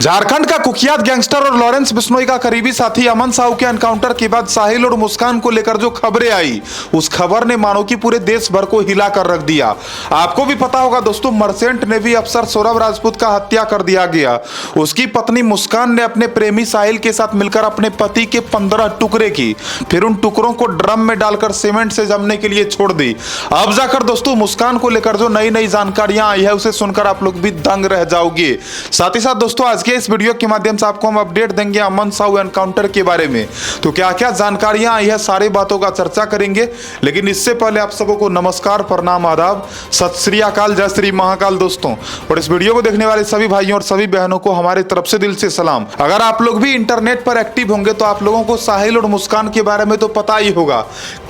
झारखंड का कुख्यात गैंगस्टर और लॉरेंस बिश्नोई का करीबी साथी अमन साहू के एनकाउंटर के बाद साहिल और मुस्कान को लेकर जो खबरें आई, उस खबर ने मानो कि पूरे देश भर को हिला कर रख दिया। आपको भी पता होगा दोस्तों, मर्चेंट नेवी अफसर सौरभ राजपूत का हत्या कर दिया गया। उसकी पत्नी मुस्कान ने अपने प्रेमी साहिल के साथ मिलकर अपने पति के 15 टुकड़े की, फिर उन टुकड़ों को ड्रम में डालकर सीमेंट से जमने के लिए छोड़ दी। अब जाकर दोस्तों मुस्कान को लेकर जो नई नई जानकारियां आई है, उसे सुनकर आप लोग भी दंग रह जाओगे। साथ ही साथ दोस्तों आज के इस वीडियो के माध्यम से आपको हम अपडेट देंगे अमन साहू एनकाउंटर के बारे में। तो क्या क्या जानकारियां आई है, सारी बातों का चर्चा करेंगे। लेकिन इससे पहले आप सबों को नमस्कार, प्रणाम, आदाब, सत श्री अकाल, जय श्री महाकाल दोस्तों। और इस वीडियो को देखने वाले सभी भाइयों और सभी बहनों को हमारी तरफ से दिल से सलाम। अगर आप लोग भी इंटरनेट पर एक्टिव होंगे तो आप लोगों को साहिल और मुस्कान के बारे में तो पता ही होगा,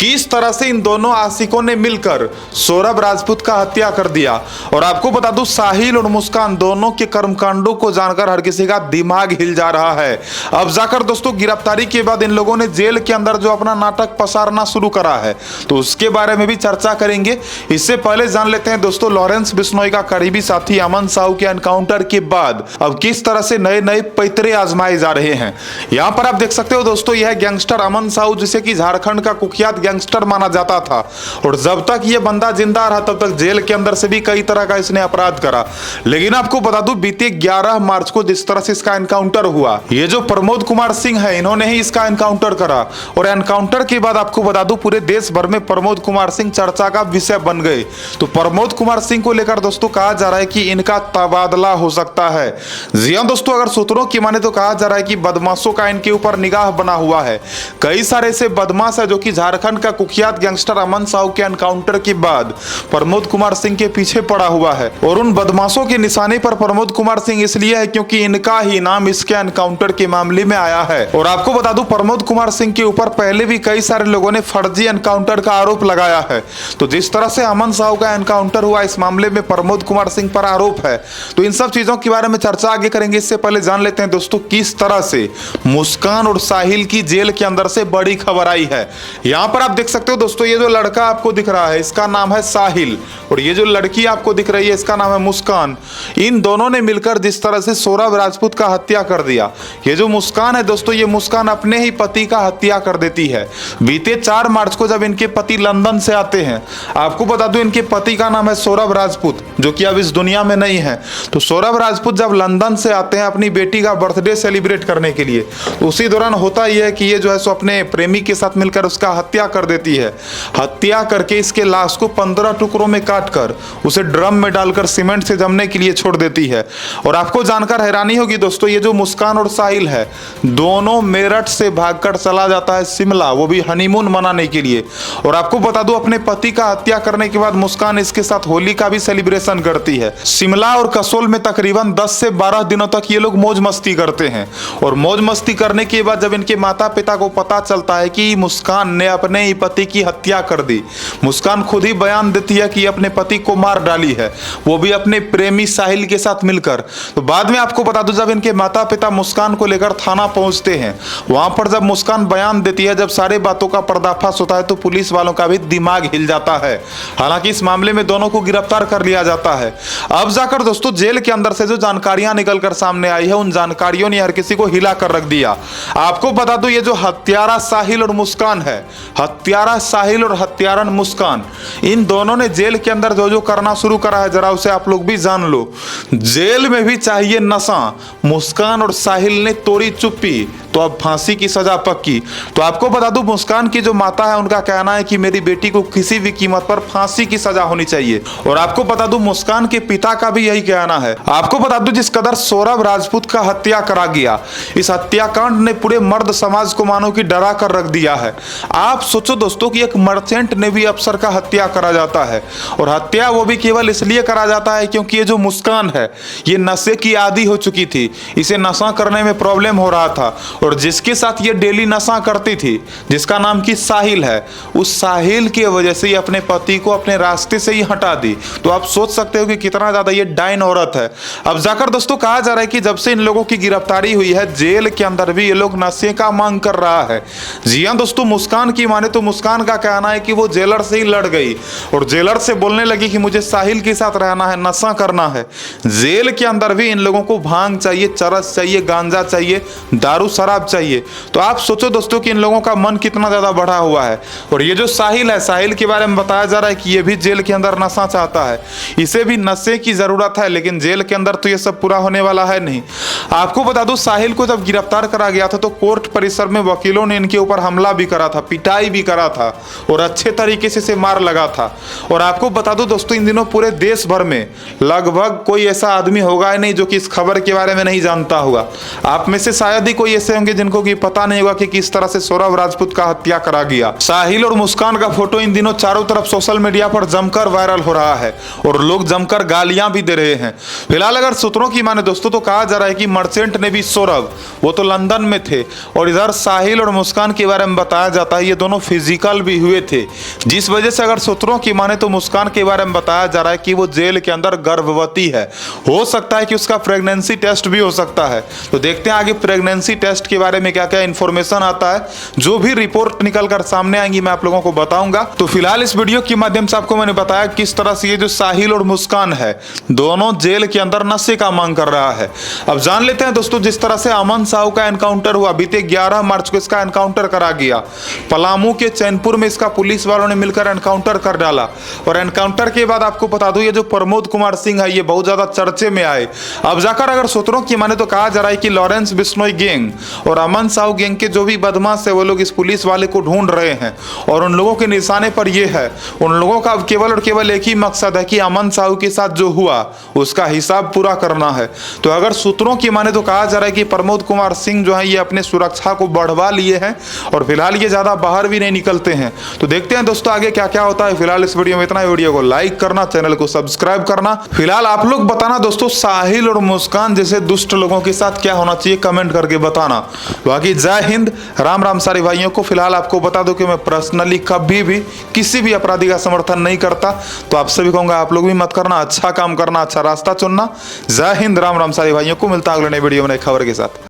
किस तरह से इन दोनों आशिकों ने मिलकर सौरभ राजपूत का हत्या कर दिया। और आपको बता दूं, साहिल और मुस्कान दोनों के कर्मकांडों को जानकर हर किसी का दिमाग हिल जा रहा है। अब जाकर दोस्तों गिरफ्तारी के बाद इन लोगों ने जेल के अंदर जो अपना नाटक पसारना शुरू करा है, तो उसके बारे में भी चर्चा करेंगे। इससे पहले जान लेते हैं दोस्तों, लॉरेंस बिश्नोई का करीबी साथी अमन साहू के एनकाउंटर के बाद अब किस तरह से नए नए पैतरे आजमाए जा रहे हैं। यहां पर आप देख सकते हो दोस्तों, यह गैंगस्टर अमन साहू, जिसे कि झारखंड का कुख्यात गैंगस्टर माना जाता था, और जब तक यह बंदा जिंदा रहा तब तक जेल के अंदर से भी कई तरह का इसने अपराध करा। लेकिन आपको बता दूं, बीते 11 मार्च को जिस तरह से इसका एनकाउंटर हुआ, ये जो प्रमोद कुमार सिंह है, इन्होंने ही इसका एनकाउंटर करा। और एनकाउंटर के बाद आपको बता दूं, पूरे देश भर में प्रमोद कुमार सिंह चर्चा का विषय बन गए। तो प्रमोद कुमार सिंह को लेकर दोस्तों कहा जा रहा है कि इनका तबादला हो सकता है। जी हां दोस्तों, अगर सूत्रों की माने तो कहा जा रहा है कि बदमाशों का इनके ऊपर निगाह बना हुआ है। कई सारे ऐसे बदमाश है जो कि झारखंड का कुख्यात गैंगस्टर अमन साहू के एनकाउंटर के बाद प्रमोद कुमार सिंह के पीछे पड़ा हुआ है। और उन बदमाशों के निशाने पर प्रमोद कुमार सिंह इसलिए है क्योंकि इनका ही नाम इसके एनकाउंटर के मामले में आया है। और आपको बता दूं, प्रमोद कुमार सिंह के ऊपर पहले भी कई सारे लोगों ने फर्जी एनकाउंटर का आरोप लगाया है। तो जिस तरह से अमन साहू का एनकाउंटर हुआ, इस मामले में प्रमोद कुमार सिंह पर आरोप है। तो इन सब चीजों के बारे में चर्चा आगे करेंगे। इससे पहले जान लेते हैं दोस्तों, किस तरह से मुस्कान और साहिल की जेल के अंदर से बड़ी खबर आई है। यहां पर आप देख सकते हो दोस्तों, ये जो लड़का आपको दिख रहा है, इसका नाम है साहिल, और ये जो लड़की आपको दिख रही है, इसका नाम है मुस्कान। इन दोनों ने मिलकर जिस तरह से सौरभ राजपूत का हत्या कर दिया। ये जो मुस्कान है दोस्तों, ये मुस्कान अपने ही पति का हत्या कर देती है। बीते 4 मार्च को जब इनके पति लंदन से आते हैं, आपको बता दूं इनके पति का नाम है सौरभ राजपूत, जो कि अब इस दुनिया में नहीं है। तो सौरभ राजपूत जब लंदन से आते हैं अपनी बेटी का बर्थडे सेलिब्रेट करने के लिए, उसी दौरान होता यह है कि ये जो है सो अपने प्रेमी के साथ मिलकर उसका हत्या कर देती है। हत्या करके इसके लाश को 15 टुकड़ों में काटकर उसे ड्रम में डालकर सीमेंट से जमने के लिए छोड़ देती है। और आपको जानकर हैरानी होगी दोस्तों, ये जो मुस्कान और साहिल है, दोनों मेरठ से भागकर चला जाता है शिमला, वो भी हनीमून मनाने के लिए। और आपको बता दूं, अपने पति का हत्या करने के बाद मुस्कान इसके साथ होली का भी सेलिब्रेशन करती है। शिमला और कसोल में तकरीबन 10 से 12 दिनों तक ये लोग मौज मस्ती करते हैं। और मौज मस्ती करने के बाद जब इनके माता पिता को पता चलता है कि मुस्कान ने अपने ही पति की हत्या कर दी, मुस्कान खुद ही बयान देती है कि अपने पति को मार डाली है, वो भी अपने प्रेमी साहिल के साथ मिलकर। तो बाद में आपको बता दूं, जब इनके माता पिता मुस्कान को लेकर थाना पहुंचते हैं, वहां पर जब मुस्कान बयान देती है, जब सारी बातों का पर्दाफाश होता है, तो पुलिस वालों का भी दिमाग हिल जाता है। हालांकि इस मामले में दोनों को गिरफ्तार कर लिया जाता है। अब जाकर दोस्तों जेल के अंदर से जो जानकारियां निकलकर सामने आई है, उन जानकारियों ने हर किसी को हिला कर रख दिया। आपको बता दूं, ये जो हत्यारा साहिल और मुस्कान है, हत्यारा साहिल और हत्यारन मुस्कान, इन दोनों ने जेल के अंदर जो जो करना शुरू करा है, जरा उसे आप लोग भी जान लो। जेल में भी चाहिए नशा, मुस्कान और साहिल ने तोड़ी चुप्पी, तो अब फांसी की सजा पक्की। तो आपको बता दूं, मुस्कान की जो माता है, उनका कहना है कि मेरी बेटी को किसी भी कीमत पर फांसी की सजा होनी चाहिए। और आपको बता दूं, मुस्कान के पिता का भी यही कहना है। आपको बता दूं, जिस कदर सौरभ राजपूत का हत्या करा गया, इस हत्याकांड ने पूरे मर्द समाज को मानो कि डरा कर रख दिया है। आप सोचो दोस्तों कि एक मर्चेंट नेवी अफसर का हत्या करा जाता है, और हत्या वो भी केवल इसलिए करा जाता है क्योंकि ये जो मुस्कान है, ये नशे की आदी हो चुकी थी, इसे नशा करने में प्रॉब्लम हो रहा था। और जिसके साथ ये डेली नशा करती थी, जिसका नाम की साहिल है, उस साहिल की वजह से ये अपने पति को अपने रास्ते से ही हटा दी। तो आप सोच सकते हो कि कितना ज्यादा ये डाइन औरत है। अब जाकर दोस्तों कहा जा रहा है कि जब से इन लोगों की गिरफ्तारी हुई है, जेल के अंदर भी ये लोग नशे का मांग कर रहा है। जी हां दोस्तों, मुस्कान की माने तो मुस्कान का कहना है कि वो जेलर से ही लड़ गई और जेलर से बोलने लगी कि मुझे साहिल के साथ रहना है, नशा करना है। जेल के अंदर भी इन लोगों को भांग चाहिए, चरस चाहिए, गांजा चाहिए, दारू शराब चाहिए। तो आप सोचो दोस्तों कि इन लोगों का मन कितना ज्यादा बढ़ा हुआ है। और ये जो साहिल है, साहिल के बारे में बताया जा रहा है कि ये भी जेल के अंदर नशा चाहता है, इसे भी नशे की जरूरत है, लेकिन जेल के अंदर तो ये सब पूरा होने वाला है नहीं। आपको बता दूं, साहिल को जब गिरफ्तार करा गया था तो कोर्ट परिसर में वकीलों ने इनके ऊपर हमला भी करा था, पिटाई भी करा था और अच्छे तरीके से इसे मार लगा था। और आपको बता दूं दोस्तों, इन दिनों पूरे देश भर में लगभग कोई ऐसा आदमी होगा ही नहीं जो कि इस खबर के बारे में नहीं जानता होगा। आप में से शायद ही कोई ऐसे होंगे जिनको कि पता नहीं होगा कि किस तरह से सौरभ राजपूत का हत्या करा गया। साहिल और मुस्कान का फोटो इन दिनों चारों तरफ सोशल मीडिया पर जमकर वायरल हो रहा है और लोग जमकर गालियां भी दे रहे हैं। फिलहाल अगर सूत्रों की माने दोस्तों तो कहा जा रहा है कि मर्चेंट ने भी सौरभ, वो तो लंदन में थे, और इधर साहिल और मुस्कान के बारे में बताया जाता है ये दोनों फिजिकल भी हुए थे, जिस वजह से अगर सूत्रों की माने तो मुस्कान के बारे में बताया जा रहा है कि वो जेल के अंदर गर्भवती है। हो सकता है कि उसका प्रेगनेंसी टेस्ट भी हो सकता है। तो देखते हैं आगे प्रेगनेंसी टेस्ट के बारे में क्या क्या इंफॉर्मेशन आता है। जो भी रिपोर्ट निकल कर सामने आएंगी मैं आप लोगों को बताऊंगा। तो फिलहाल इस वीडियो के माध्यम से आपको मैंने बताया किस तरह से ये जो साहिल और मुस्कान है दोनों जेल के अंदर नशे का मांग कर रहा है। अब जान लेते हैं दोस्तों, जिस तरह से अमन साहू का एनकाउंटर हुआ, बीते 11 मार्च को इसका एनकाउंटर करा गया। पलामू के चैनपुर में इसका पुलिस वालों ने मिलकर एनकाउंटर कर डाला और एनकाउंटर के बाद आपको बता दूं ये जो प्रमोद कुमार सिंह है ये बहुत ज्यादा चर्चे में आए। अब जाकर अगर सूत्रों की माने तो कहा जा रहा है कि लॉरेंस बिश्नोई गैंग और अमन साहू गैंग के जो भी बदमाश है वो लोग इस पुलिस वाले को ढूंढ रहे हैं और उन लोगों के निशाने पर ये है। उन लोगों का अब केवल और केवल एक ही मकसद है कि अमन साहू के साथ जो हुआ उसका हिसाब पूरा करना है। तो अगर सूत्रों की माने तो कहा जा रहा है कि प्रमोद कुमार सिंह जो है ये अपने सुरक्षा को बढ़वा लिए हैं और फिलहाल ये ज्यादा बाहर भी नहीं निकलते हैं। तो देखते हैं दोस्तों आगे क्या क्या होता है। फिलहाल इस वीडियो में इतना ही। वीडियो को लाइक करना, चैनल को सब्सक्राइब करना। फिलहाल आप लोग बताना दोस्तों, साहिल और मुस्कान जैसे दुष्ट लोगों के साथ क्या होना चाहिए, कमेंट करके बताना। बाकी जय हिंद, राम राम सारे भाइयों को। फिलहाल आपको बता दो कि मैं पर्सनली कभी भी किसी भी अपराधी का समर्थन नहीं करता, तो आपसे भी कहूंगा आप लोग भी मत करना, अच्छा काम करना, अच्छा रास्ता चुनना। जय हिंद, राम राम सारे भाइयों को। मिलता है अगले नए वीडियो में नई खबर के साथ।